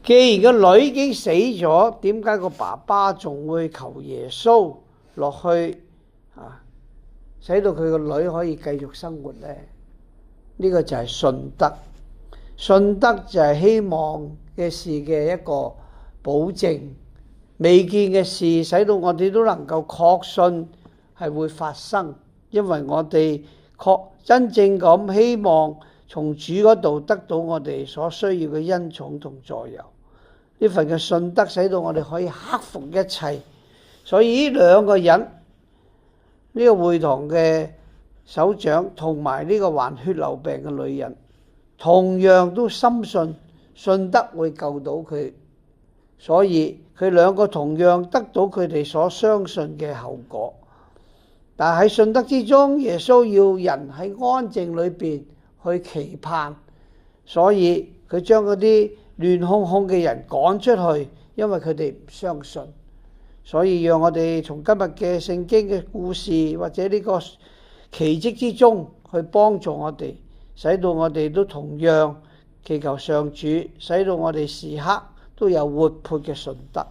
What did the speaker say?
既然個女已經死咗，點解個爸爸仲會求耶穌落去使到佢個女可以繼續生活呢？呢個就係信德。信德就係希望嘅事嘅一個保證，未見嘅事使到我哋都能夠確信係會發生，因為我哋真正咁希望從主嗰度得到我哋所需要嘅恩寵同助佑。呢份嘅信德使到我哋可以克服一切。所以呢兩個人，呢個會堂嘅首長同埋呢個患血漏病嘅女人，同樣都深信信德會救到佢，所以佢兩個同樣得到佢哋所相信嘅後果。但喺信德之中，耶穌要人喺安靜裏邊去期盼，所以佢將嗰啲亂哄哄嘅人趕出去，因為佢哋唔相信。所以讓我哋從今日嘅聖經嘅故事或者呢個奇蹟之中去幫助我哋，使到我哋都同樣祈求上主，使到我哋時刻都有活潑嘅信德。